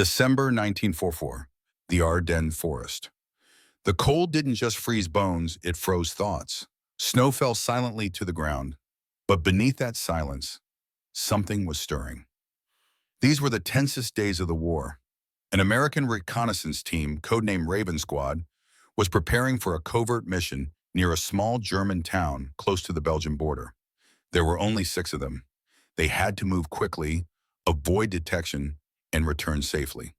December 1944, the Ardennes Forest. The cold didn't just freeze bones, it froze thoughts. Snow fell silently to the ground, but beneath that silence, something was stirring. These were the tensest days of the war. An American reconnaissance team, codenamed Raven Squad, was preparing for a covert mission near a small German town close to the Belgian border. There were only 6 of them. They had to move quickly, avoid detection, and return safely.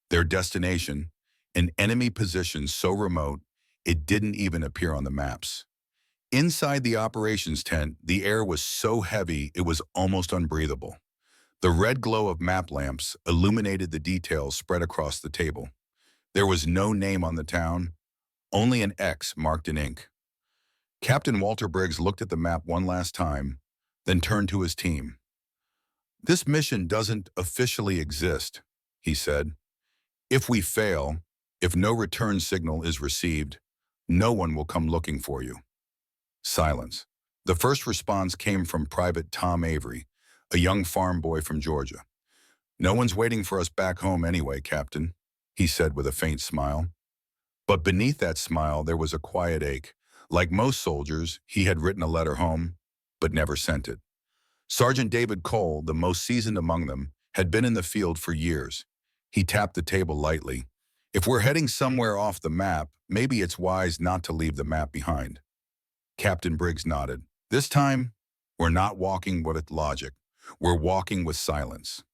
Their destination, an enemy position so remote it didn't even appear on the maps. Inside the operations tent, the air was so heavy it was almost unbreathable. The red glow of map lamps illuminated the details spread across the table. There was no name on the town, only an X marked in ink. Captain Walter Briggs looked at the map one last time, then turned to his team. "This mission doesn't officially exist," he said. "If we fail, if no return signal is received, no one will come looking for you." Silence. The first response came from Private Tom Avery, a young farm boy from Georgia. "No one's waiting for us back home anyway, Captain," he said with a faint smile. But beneath that smile there was a quiet ache. Like most soldiers, he had written a letter home, but never sent it. Sergeant David Cole, the most seasoned among them, had been in the field for years. He tapped the table lightly. "If we're heading somewhere off the map, maybe it's wise not to leave the map behind." Captain Briggs nodded. "This time, we're not walking with logic. We're walking with silence."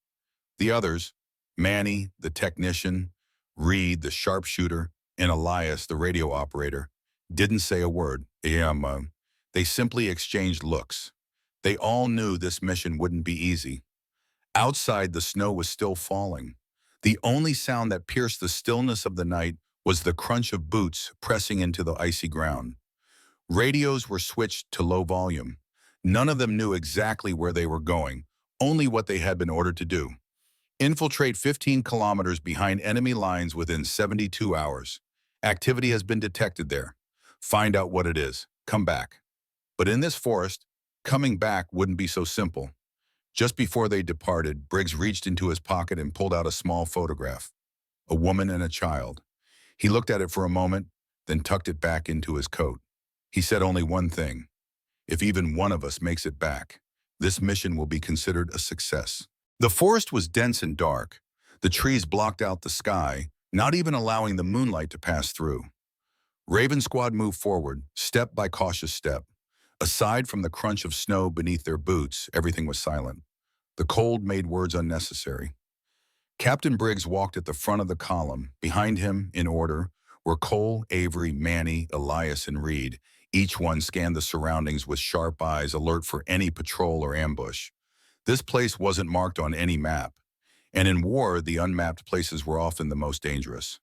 The others, Manny, the technician, Reed, the sharpshooter, and Elias, the radio operator, didn't say a word. They simply exchanged looks. They all knew this mission wouldn't be easy. Outside, the snow was still falling. The only sound that pierced the stillness of the night was the crunch of boots pressing into the icy ground. Radios were switched to low volume. None of them knew exactly where they were going, only what they had been ordered to do. Infiltrate 15 kilometers behind enemy lines within 72 hours. Activity has been detected there. Find out what it is. Come back. But in this forest, coming back wouldn't be so simple. Just before they departed, Briggs reached into his pocket and pulled out a small photograph. A woman and a child. He looked at it for a moment, then tucked it back into his coat. He said only one thing: "If even one of us makes it back, this mission will be considered a success." The forest was dense and dark. The trees blocked out the sky, not even allowing the moonlight to pass through. Raven Squad moved forward, step by cautious step. Aside from the crunch of snow beneath their boots, everything was silent. The cold made words unnecessary. Captain Briggs walked at the front of the column. Behind him, in order, were Cole, Avery, Manny, Elias, and Reed. Each one scanned the surroundings with sharp eyes, alert for any patrol or ambush. This place wasn't marked on any map, and in war, the unmapped places were often the most dangerous.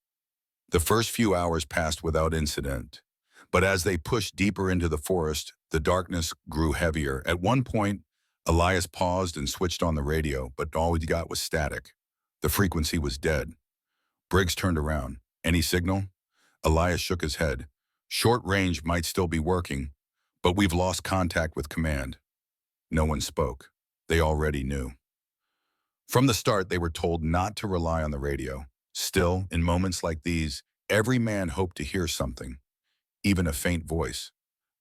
The first few hours passed without incident, but as they pushed deeper into the forest, the darkness grew heavier. At one point, Elias paused and switched on the radio, but all he got was static. The frequency was dead. Briggs turned around. "Any signal?" Elias shook his head. "Short range might still be working, but we've lost contact with command." No one spoke. They already knew. From the start, they were told not to rely on the radio. Still, in moments like these, every man hoped to hear something, even a faint voice.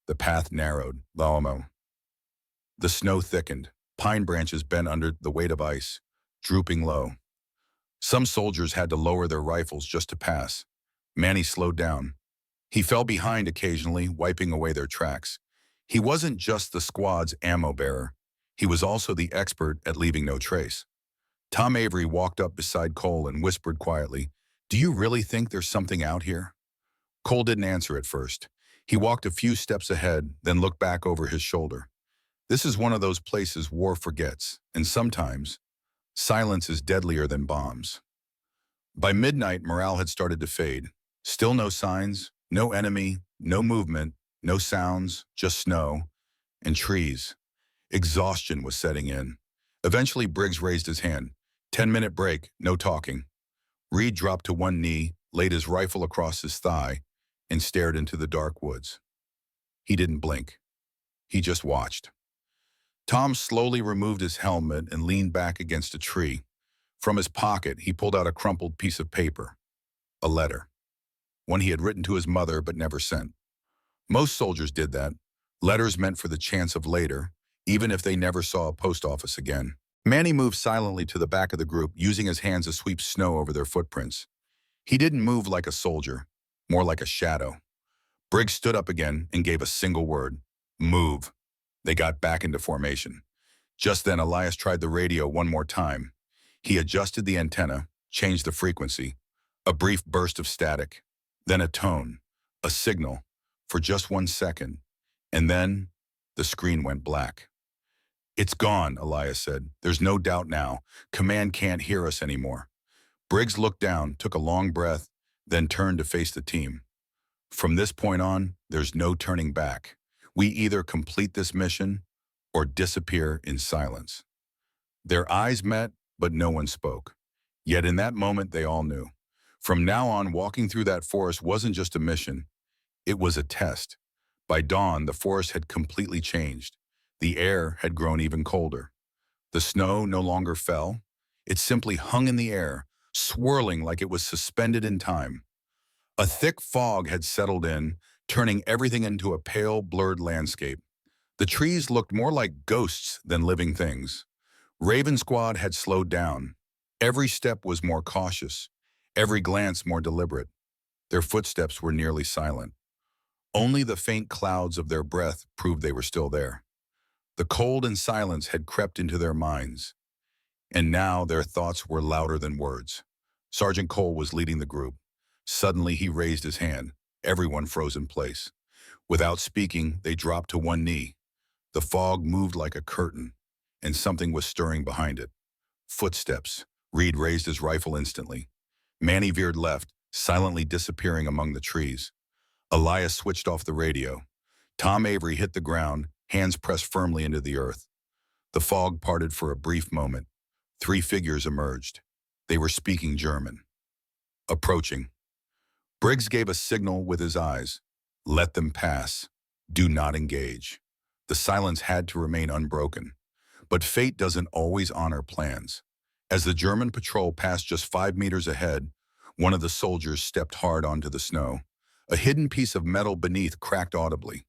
The path narrowed. The snow thickened. Pine branches bent under the weight of ice, drooping low. Some soldiers had to lower their rifles just to pass. Manny slowed down. He fell behind occasionally, wiping away their tracks. He wasn't just the squad's ammo bearer. He was also the expert at leaving no trace. Tom Avery walked up beside Cole and whispered quietly, "Do you really think there's something out here?" Cole didn't answer at first. He walked a few steps ahead, then looked back over his shoulder. This is one of those places war forgets, and sometimes, silence is deadlier than bombs. By midnight, morale had started to fade. Still no signs, no enemy, no movement, no sounds, just snow and trees. Exhaustion was setting in. Eventually, Briggs raised his hand. 10-minute break, no talking. Reed dropped to one knee, laid his rifle across his thigh, and stared into the dark woods. He didn't blink. He just watched. Tom slowly removed his helmet and leaned back against a tree. From his pocket, he pulled out a crumpled piece of paper, a letter, one he had written to his mother but never sent. Most soldiers did that, letters meant for the chance of later, even if they never saw a post office again. Manny moved silently to the back of the group, using his hands to sweep snow over their footprints. He didn't move like a soldier, more like a shadow. Briggs stood up again and gave a single word, move. They got back into formation. Just then, Elias tried the radio one more time. He adjusted the antenna, changed the frequency. A brief burst of static, then a tone, a signal, for just 1 second. And then, the screen went black. "It's gone," Elias said. "There's no doubt now. Command can't hear us anymore." Briggs looked down, took a long breath, then turned to face the team. "From this point on, there's no turning back. We either complete this mission or disappear in silence." Their eyes met, but no one spoke. Yet in that moment, they all knew. From now on, walking through that forest wasn't just a mission. It was a test. By dawn, the forest had completely changed. The air had grown even colder. The snow no longer fell. It simply hung in the air, swirling like it was suspended in time. A thick fog had settled in, turning everything into a pale, blurred landscape. The trees looked more like ghosts than living things. Raven Squad had slowed down. Every step was more cautious, every glance more deliberate. Their footsteps were nearly silent. Only the faint clouds of their breath proved they were still there. The cold and silence had crept into their minds, and now their thoughts were louder than words. Sergeant Cole was leading the group. Suddenly he raised his hand. Everyone froze in place. Without speaking, they dropped to one knee. The fog moved like a curtain, and something was stirring behind it. Footsteps. Reed raised his rifle instantly. Manny veered left, silently disappearing among the trees. Elias switched off the radio. Tom Avery hit the ground, hands pressed firmly into the earth. The fog parted for a brief moment. 3 figures emerged. They were speaking German. Approaching. Briggs gave a signal with his eyes. Let them pass. Do not engage. The silence had to remain unbroken. But fate doesn't always honor plans. As the German patrol passed just 5 meters ahead, one of the soldiers stepped hard onto the snow. A hidden piece of metal beneath cracked audibly.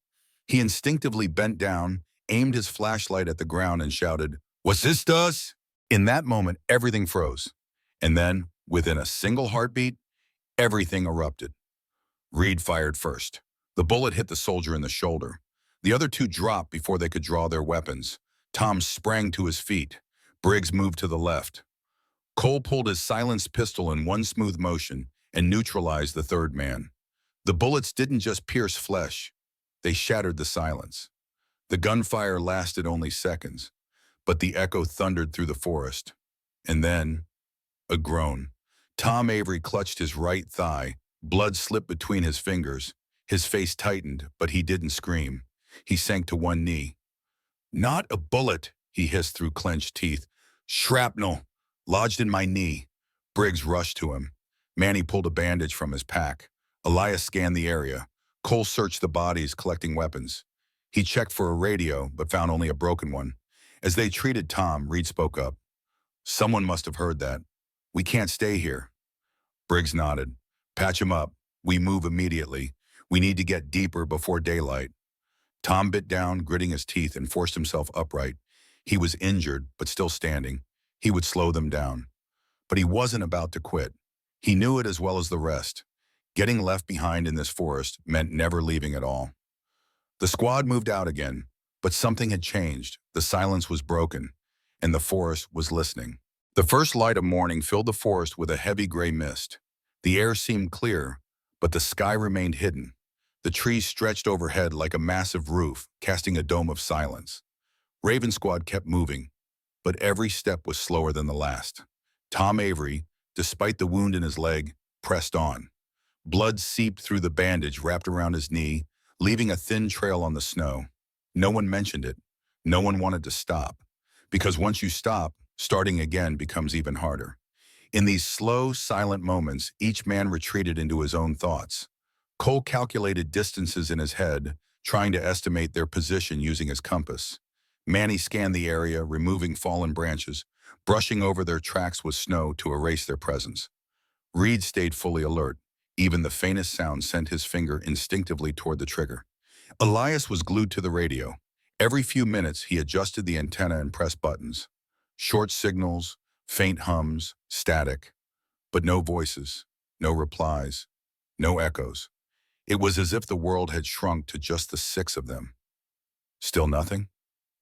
He instinctively bent down, aimed his flashlight at the ground and shouted, "Was this does?" In that moment, everything froze. And then, within a single heartbeat, everything erupted. Reed fired first. The bullet hit the soldier in the shoulder. The other 2 dropped before they could draw their weapons. Tom sprang to his feet. Briggs moved to the left. Cole pulled his silenced pistol in one smooth motion and neutralized the third man. The bullets didn't just pierce flesh. They shattered the silence. The gunfire lasted only seconds, but the echo thundered through the forest. And then, a groan. Tom Avery clutched his right thigh. Blood slipped between his fingers. His face tightened, but he didn't scream. He sank to one knee. "Not a bullet," he hissed through clenched teeth. "Shrapnel, lodged in my knee." Briggs rushed to him. Manny pulled a bandage from his pack. Elias scanned the area. Cole searched the bodies, collecting weapons. He checked for a radio, but found only a broken one. As they treated Tom, Reed spoke up. "Someone must have heard that. We can't stay here." Briggs nodded. "Patch him up. We move immediately. We need to get deeper before daylight." Tom bit down, gritting his teeth, and forced himself upright. He was injured, but still standing. He would slow them down. But he wasn't about to quit. He knew it as well as the rest. Getting left behind in this forest meant never leaving at all. The squad moved out again, but something had changed. The silence was broken, and the forest was listening. The first light of morning filled the forest with a heavy gray mist. The air seemed clear, but the sky remained hidden. The trees stretched overhead like a massive roof, casting a dome of silence. Raven Squad kept moving, but every step was slower than the last. Tom Avery, despite the wound in his leg, pressed on. Blood seeped through the bandage wrapped around his knee, leaving a thin trail on the snow. No one mentioned it. No one wanted to stop. Because once you stop, starting again becomes even harder. In these slow, silent moments, each man retreated into his own thoughts. Cole calculated distances in his head, trying to estimate their position using his compass. Manny scanned the area, removing fallen branches. brushing over their tracks with snow to erase their presence. Reed stayed fully alert. Even the faintest sound sent his finger instinctively toward the trigger. Elias was glued to the radio. Every few minutes, he adjusted the antenna and pressed buttons. Short signals, faint hums, static. But no voices, no replies, no echoes. It was as if the world had shrunk to just the six of them. Still nothing?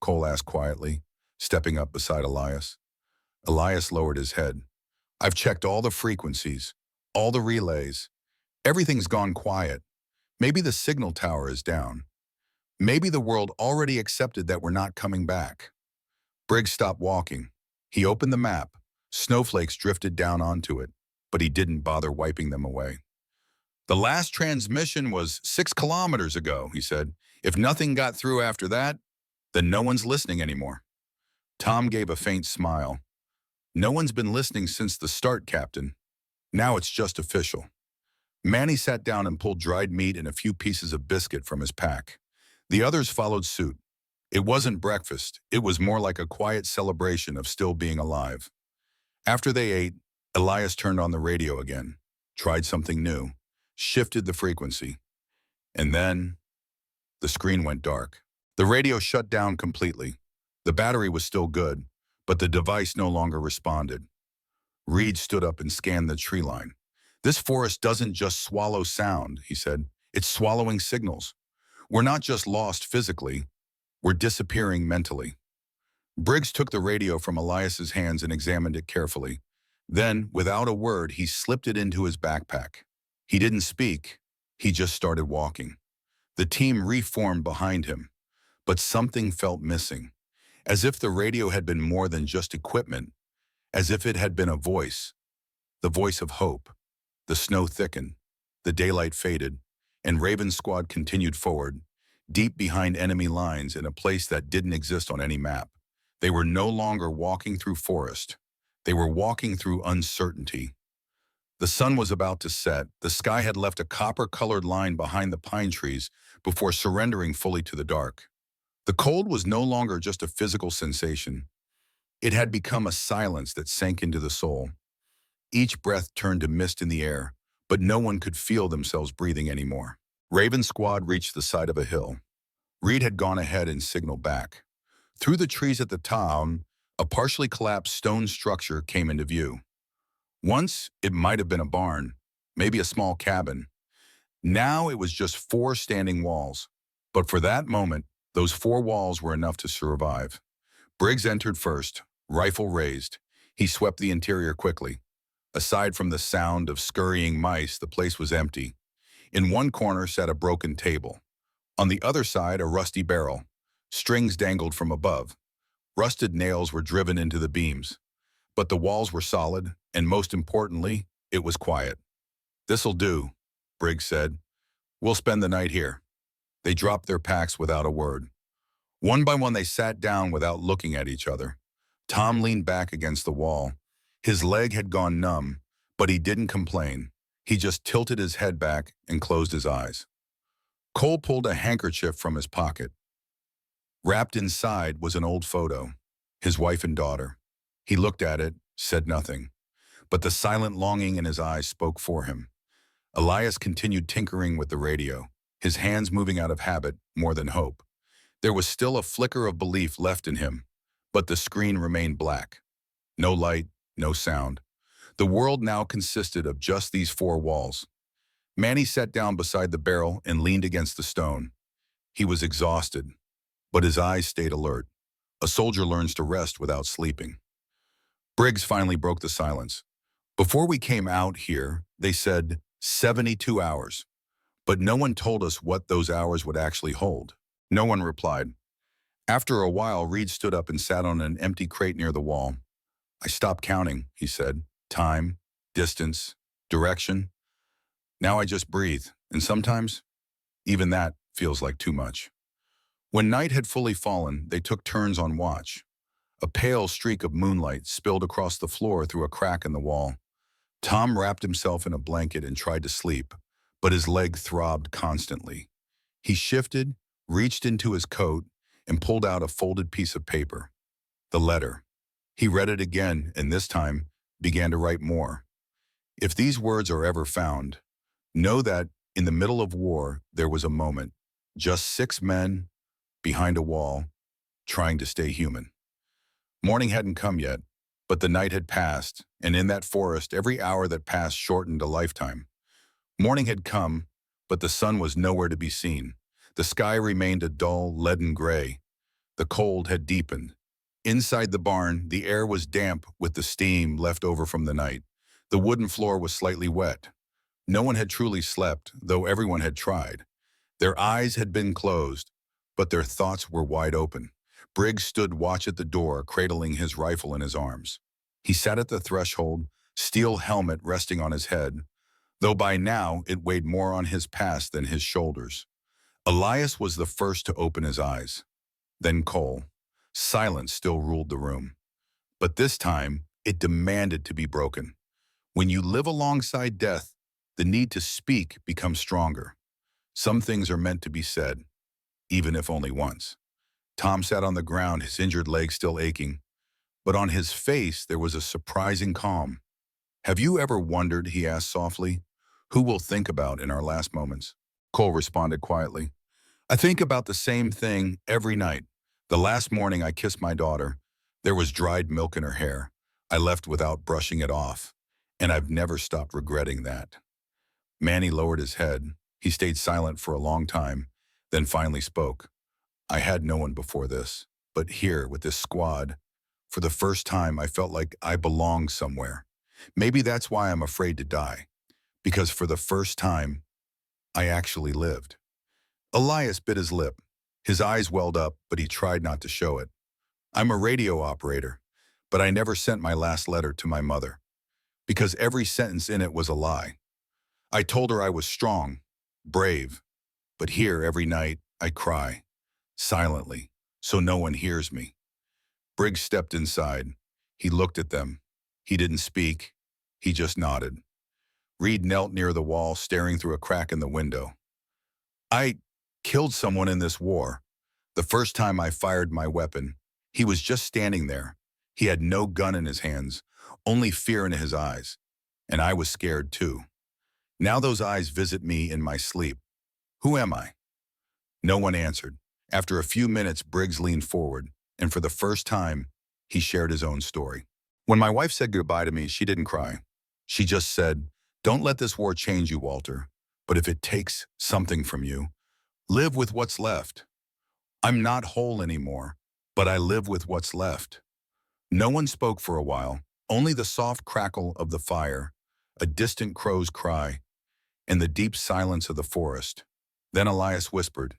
Cole asked quietly, stepping up beside Elias. Elias lowered his head. I've checked all the frequencies, all the relays. Everything's gone quiet. Maybe the signal tower is down. Maybe the world already accepted that we're not coming back. Briggs stopped walking. He opened the map. Snowflakes drifted down onto it, but he didn't bother wiping them away. The last transmission was 6 kilometers ago, he said. If nothing got through after that, then no one's listening anymore. Tom gave a faint smile. No one's been listening since the start, Captain. Now it's just official. Manny sat down and pulled dried meat and a few pieces of biscuit from his pack. The others followed suit. It wasn't breakfast. It was more like a quiet celebration of still being alive. After they ate, Elias turned on the radio again, tried something new, shifted the frequency. And then the screen went dark. The radio shut down completely. The battery was still good, but the device no longer responded. Reed stood up and scanned the tree line. This forest doesn't just swallow sound, he said. It's swallowing signals. We're not just lost physically, we're disappearing mentally. Briggs took the radio from Elias's hands and examined it carefully. Then, without a word, he slipped it into his backpack. He didn't speak, he just started walking. The team reformed behind him, but something felt missing, as if the radio had been more than just equipment, as if it had been a voice, the voice of hope. The snow thickened, the daylight faded, and Raven's squad continued forward, deep behind enemy lines in a place that didn't exist on any map. They were no longer walking through forest. They were walking through uncertainty. The sun was about to set. The sky had left a copper-colored line behind the pine trees before surrendering fully to the dark. The cold was no longer just a physical sensation. It had become a silence that sank into the soul. Each breath turned to mist in the air, but no one could feel themselves breathing anymore. Raven's squad reached the side of a hill. Reed had gone ahead and signaled back. Through the trees at the town, a partially collapsed stone structure came into view. Once, it might have been a barn, maybe a small cabin. Now it was just 4 standing walls. But for that moment, those 4 walls were enough to survive. Briggs entered first, rifle raised. He swept the interior quickly. Aside from the sound of scurrying mice, the place was empty. In one corner sat a broken table. On the other side, a rusty barrel. Strings dangled from above. Rusted nails were driven into the beams. But the walls were solid, and most importantly, it was quiet. "This'll do," Briggs said. "We'll spend the night here." They dropped their packs without a word. One by one, they sat down without looking at each other. Tom leaned back against the wall. His leg had gone numb, but he didn't complain. He just tilted his head back and closed his eyes. Cole pulled a handkerchief from his pocket. Wrapped inside was an old photo, his wife and daughter. He looked at it, said nothing, but the silent longing in his eyes spoke for him. Elias continued tinkering with the radio, his hands moving out of habit more than hope. There was still a flicker of belief left in him, but the screen remained black. No light, no sound. The world now consisted of just these 4 walls. Manny sat down beside the barrel and leaned against the stone. He was exhausted, but his eyes stayed alert. A soldier learns to rest without sleeping. Briggs finally broke the silence. "Before we came out here, they said 72 hours. But no one told us what those hours would actually hold." No one replied. After a while, Reed stood up and sat on an empty crate near the wall. "I stopped counting," he said. "Time, distance, direction. Now I just breathe, and sometimes, even that feels like too much." When night had fully fallen, they took turns on watch. A pale streak of moonlight spilled across the floor through a crack in the wall. Tom wrapped himself in a blanket and tried to sleep, but his leg throbbed constantly. He shifted, reached into his coat, and pulled out a folded piece of paper. The letter. He read it again, and this time began to write more. If these words are ever found, know that in the middle of war, there was a moment. Just 6 men behind a wall, trying to stay human. Morning hadn't come yet, but the night had passed, and in that forest, every hour that passed shortened a lifetime. Morning had come, but the sun was nowhere to be seen. The sky remained a dull, leaden gray. The cold had deepened. Inside the barn, the air was damp with the steam left over from the night. The wooden floor was slightly wet. No one had truly slept, though everyone had tried. Their eyes had been closed, but their thoughts were wide open. Briggs stood watch at the door, cradling his rifle in his arms. He sat at the threshold, steel helmet resting on his head, though by now it weighed more on his past than his shoulders. Elias was the first to open his eyes. Then Cole. Silence still ruled the room. But this time, it demanded to be broken. When you live alongside death, the need to speak becomes stronger. Some things are meant to be said, even if only once. Tom sat on the ground, his injured leg still aching, but on his face there was a surprising calm. "Have you ever wondered," he asked softly, "who we'll think about in our last moments?" Cole responded quietly, "I think about the same thing every night. The last morning I kissed my daughter, there was dried milk in her hair. I left without brushing it off, and I've never stopped regretting that." Manny lowered his head. He stayed silent for a long time, then finally spoke. "I had no one before this, but here with this squad, for the first time I felt like I belonged somewhere. Maybe that's why I'm afraid to die, because for the first time, I actually lived." Elias bit his lip. His eyes welled up, but he tried not to show it. "I'm a radio operator, but I never sent my last letter to my mother, because every sentence in it was a lie. I told her I was strong, brave, but here every night I cry, silently, so no one hears me." Briggs stepped inside. He looked at them. He didn't speak. He just nodded. Reed knelt near the wall, staring through a crack in the window. "I killed someone in this war. The first time I fired my weapon, he was just standing there. He had no gun in his hands, only fear in his eyes. And I was scared too. Now those eyes visit me in my sleep. Who am I?" No one answered. After a few minutes, Briggs leaned forward, and for the first time, he shared his own story. "When my wife said goodbye to me, she didn't cry. She just said, 'Don't let this war change you, Walter. But if it takes something from you, live with what's left.' I'm not whole anymore, but I live with what's left." No one spoke for a while, only the soft crackle of the fire, a distant crow's cry, and the deep silence of the forest. Then Elias whispered,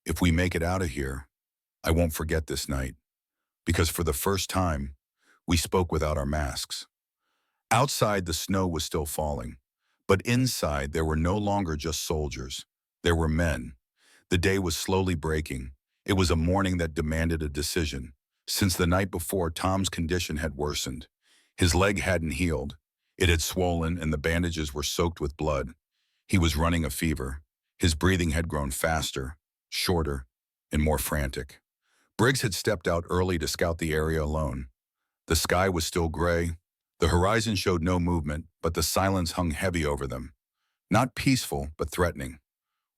"If we make it out of here, I won't forget this night, because for the first time, we spoke without our masks." Outside, the snow was still falling, but inside there were no longer just soldiers. There were men. The day was slowly breaking. It was a morning that demanded a decision. Since the night before, Tom's condition had worsened. His leg hadn't healed. It had swollen and the bandages were soaked with blood. He was running a fever. His breathing had grown faster, shorter, and more frantic. Briggs had stepped out early to scout the area alone. The sky was still gray. The horizon showed no movement, but the silence hung heavy over them. Not peaceful, but threatening.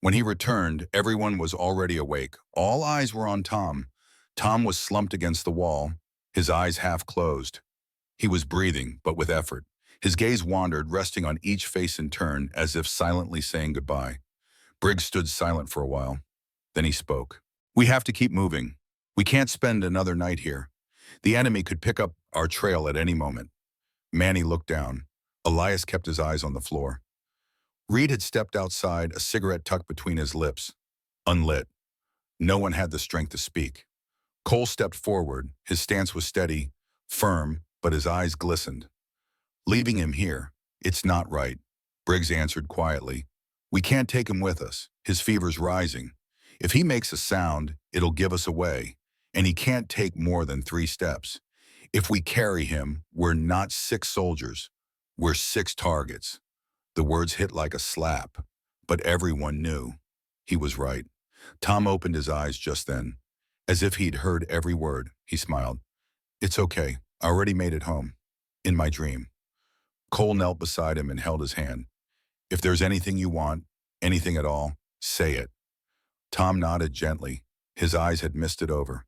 When he returned, everyone was already awake. All eyes were on Tom. Tom was slumped against the wall, his eyes half closed. He was breathing, but with effort. His gaze wandered, resting on each face in turn, as if silently saying goodbye. Briggs stood silent for a while. Then he spoke. "We have to keep moving. We can't spend another night here. The enemy could pick up our trail at any moment." Manny looked down. Elias kept his eyes on the floor. Reed had stepped outside, a cigarette tucked between his lips, unlit. No one had the strength to speak. Cole stepped forward. His stance was steady, firm, but his eyes glistened. "Leaving him here, it's not right," Briggs answered quietly. "We can't take him with us. His fever's rising. If he makes a sound, it'll give us away, and he can't take more than 3 steps. If we carry him, we're not 6 soldiers. We're 6 targets." The words hit like a slap, but everyone knew. He was right. Tom opened his eyes just then. As if he'd heard every word, he smiled. "It's okay. I already made it home. In my dream. Cole knelt beside him and held his hand. If there's anything you want, anything at all, say it. Tom nodded gently. His eyes had misted over.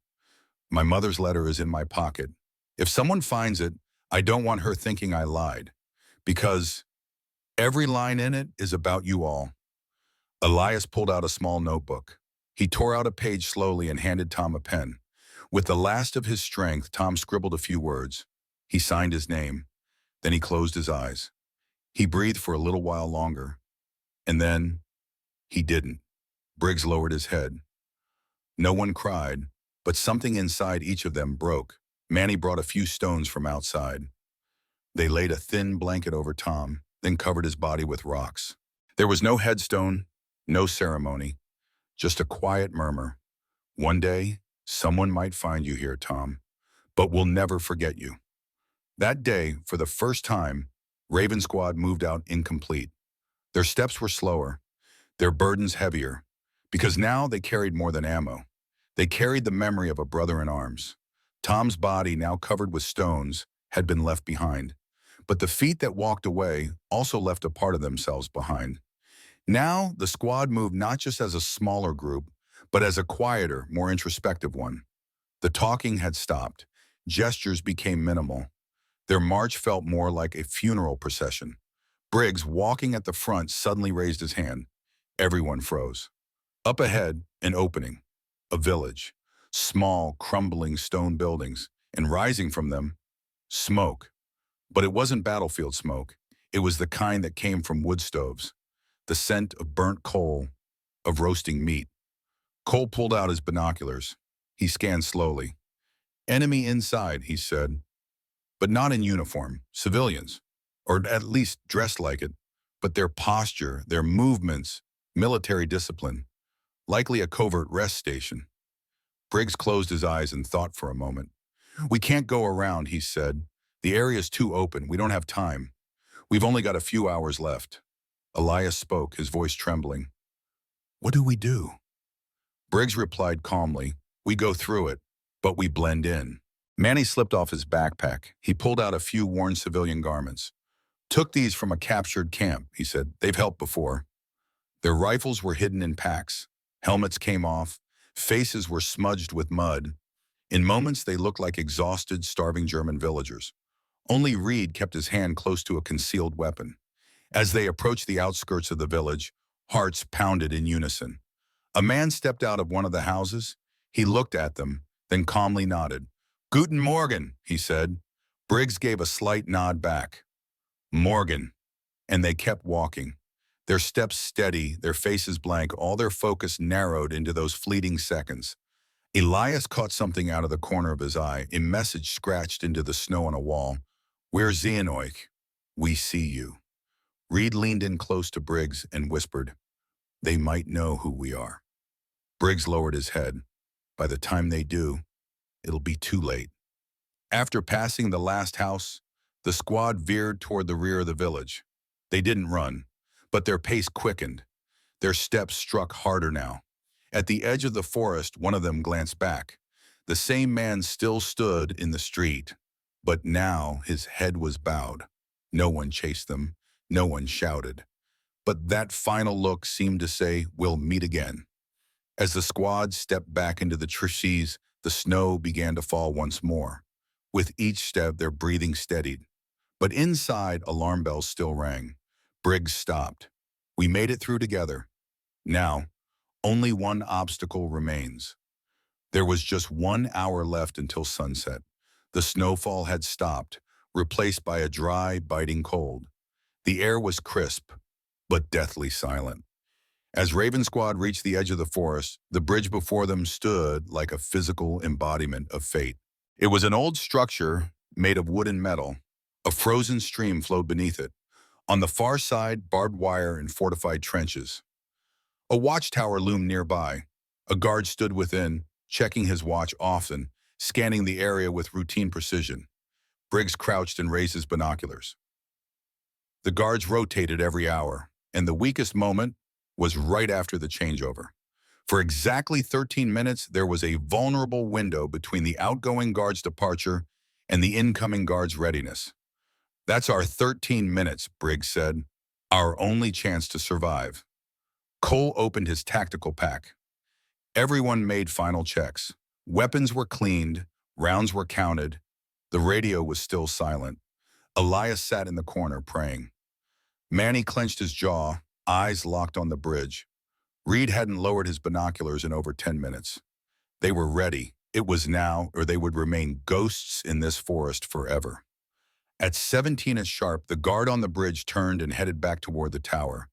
My mother's letter is in my pocket. If someone finds it, I don't want her thinking I lied. Because every line in it is about you all. Elias pulled out a small notebook. He tore out a page slowly and handed Tom a pen. With the last of his strength, Tom scribbled a few words. He signed his name. Then he closed his eyes. He breathed for a little while longer. And then, he didn't. Briggs lowered his head. No one cried, but something inside each of them broke. Manny brought a few stones from outside. They laid a thin blanket over Tom, then covered his body with rocks. There was no headstone, no ceremony, just a quiet murmur. One day, someone might find you here, Tom, but we'll never forget you. That day, for the first time, Raven Squad moved out incomplete. Their steps were slower, their burdens heavier, because now they carried more than ammo. They carried the memory of a brother in arms. Tom's body, now covered with stones, had been left behind. But the feet that walked away also left a part of themselves behind. Now, the squad moved not just as a smaller group, but as a quieter, more introspective one. The talking had stopped. Gestures became minimal. Their march felt more like a funeral procession. Briggs, walking at the front, suddenly raised his hand. Everyone froze. Up ahead, an opening. A village. Small, crumbling stone buildings. And rising from them, smoke. But it wasn't battlefield smoke. It was the kind that came from wood stoves. The scent of burnt coal, of roasting meat. Cole pulled out his binoculars. He scanned slowly. Enemy inside, he said. But not in uniform, civilians. Or at least dressed like it. But their posture, their movements, military discipline. Likely a covert rest station. Briggs closed his eyes and thought for a moment. We can't go around, he said. The area's too open. We don't have time. We've only got a few hours left. Elias spoke, his voice trembling. What do we do? Briggs replied calmly. We go through it, but we blend in. Manny slipped off his backpack. He pulled out a few worn civilian garments. Took these from a captured camp, he said. They've helped before. Their rifles were hidden in packs. Helmets came off. Faces were smudged with mud. In moments, they looked like exhausted, starving German villagers. Only Reed kept his hand close to a concealed weapon. As they approached the outskirts of the village, hearts pounded in unison. A man stepped out of one of the houses. He looked at them, then calmly nodded. Guten Morgen, he said. Briggs gave a slight nod back. Morgan. And they kept walking. Their steps steady, their faces blank, all their focus narrowed into those fleeting seconds. Elias caught something out of the corner of his eye, a message scratched into the snow on a wall. We're Zeenoich. We see you. Reed leaned in close to Briggs and whispered, They might know who we are. Briggs lowered his head. By the time they do, it'll be too late. After passing the last house, the squad veered toward the rear of the village. They didn't run, but their pace quickened. Their steps struck harder now. At the edge of the forest, one of them glanced back. The same man still stood in the street, but now his head was bowed. No one chased them. No one shouted. But that final look seemed to say, we'll meet again. As the squad stepped back into the trees, the snow began to fall once more. With each step, their breathing steadied. But inside, alarm bells still rang. Briggs stopped. We made it through together. Now, only one obstacle remains. There was just 1 hour left until sunset. The snowfall had stopped, replaced by a dry, biting cold. The air was crisp, but deathly silent. As Raven Squad reached the edge of the forest, the bridge before them stood like a physical embodiment of fate. It was an old structure made of wood and metal. A frozen stream flowed beneath it. On the far side, barbed wire and fortified trenches. A watchtower loomed nearby. A guard stood within, checking his watch often, scanning the area with routine precision. Briggs crouched and raised his binoculars. The guards rotated every hour, and the weakest moment was right after the changeover. For exactly 13 minutes, there was a vulnerable window between the outgoing guard's departure and the incoming guard's readiness. "That's our 13 minutes," Briggs said. "Our only chance to survive." Cole opened his tactical pack. Everyone made final checks. Weapons were cleaned, rounds were counted. The radio was still silent. Elias sat in the corner praying. Manny clenched his jaw, eyes locked on the bridge. Reed hadn't lowered his binoculars in over 10 minutes. They were ready. It was now, or they would remain ghosts in this forest forever. At 17 sharp, the guard on the bridge turned and headed back toward the tower.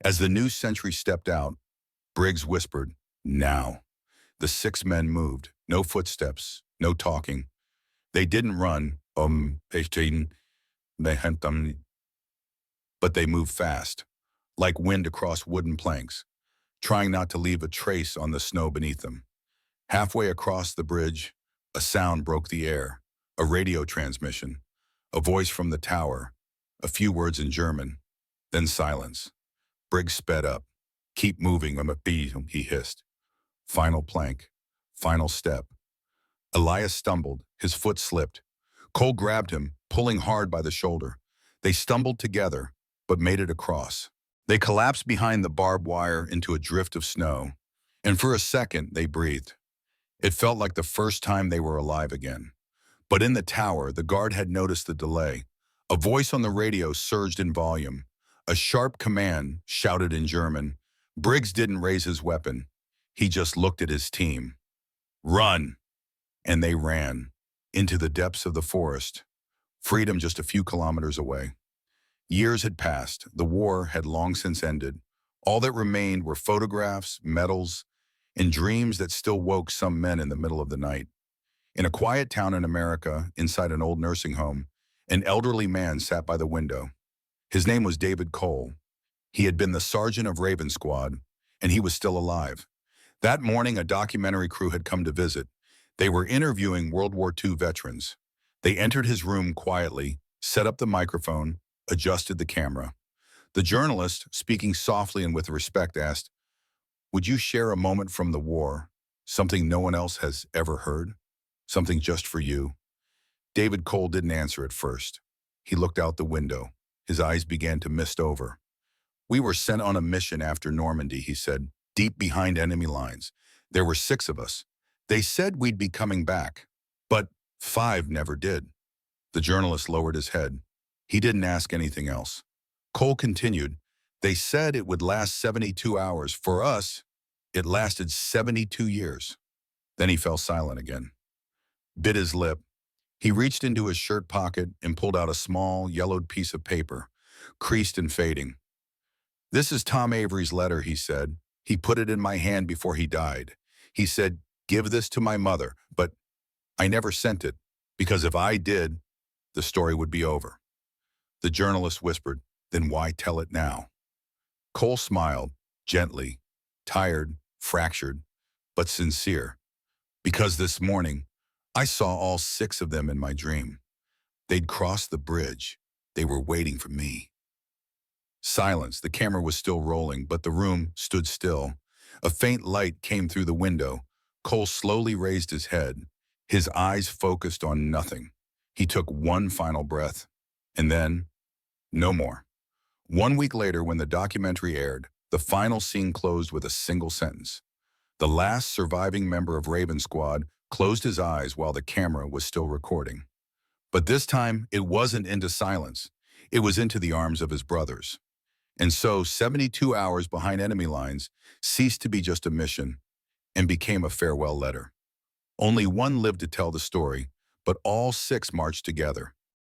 As the new sentry stepped out, Briggs whispered, "Now." The 6 men moved. No footsteps, no talking. They didn't run, but they moved fast, like wind across wooden planks, trying not to leave a trace on the snow beneath them. Halfway across the bridge, a sound broke the air, a radio transmission, a voice from the tower, a few words in German, then silence. Briggs sped up. "Keep moving, he hissed. Final plank, final step. Elias stumbled, his foot slipped. Cole grabbed him, pulling hard by the shoulder. They stumbled together, but made it across. They collapsed behind the barbed wire into a drift of snow, and for a second they breathed. It felt like the first time they were alive again. But in the tower, the guard had noticed the delay. A voice on the radio surged in volume. A sharp command shouted in German. Briggs didn't raise his weapon. He just looked at his team. "Run!" And they ran, into the depths of the forest, freedom just a few kilometers away. Years had passed. The war had long since ended. All that remained were photographs, medals, and dreams that still woke some men in the middle of the night. In a quiet town in America, inside an old nursing home, an elderly man sat by the window. His name was David Cole. He had been the sergeant of Raven Squad, and he was still alive. That morning, a documentary crew had come to visit. They were interviewing World War II veterans. They entered his room quietly, set up the microphone, adjusted the camera. The journalist, speaking softly and with respect, asked, "Would you share a moment from the war, something no one else has ever heard? Something just for you?" David Cole didn't answer at first. He looked out the window. His eyes began to mist over. "We were sent on a mission after Normandy," he said, "deep behind enemy lines. There were 6 of us. They said we'd be coming back, but 5 never did." The journalist lowered his head. He didn't ask anything else. Cole continued, "They said it would last 72 hours. For us, it lasted 72 years. Then he fell silent again. Bit his lip. He reached into his shirt pocket and pulled out a small, yellowed piece of paper, creased and fading. "This is Tom Avery's letter," he said. "He put it in my hand before he died. He said, 'Give this to my mother,' but I never sent it, because if I did, the story would be over." The journalist whispered, "Then why tell it now?" Cole smiled, gently, tired, fractured, but sincere. "Because this morning, I saw all 6 of them in my dream. They'd crossed the bridge. They were waiting for me." Silence. The camera was still rolling, but the room stood still. A faint light came through the window. Cole slowly raised his head, his eyes focused on nothing. He took one final breath, and then, no more. 1 week later, when the documentary aired, the final scene closed with a single sentence. The last surviving member of Raven Squad closed his eyes while the camera was still recording. But this time, it wasn't into silence. It was into the arms of his brothers. And so, 72 hours behind enemy lines ceased to be just a mission and became a farewell letter. Only one lived to tell the story, but all 6 marched together.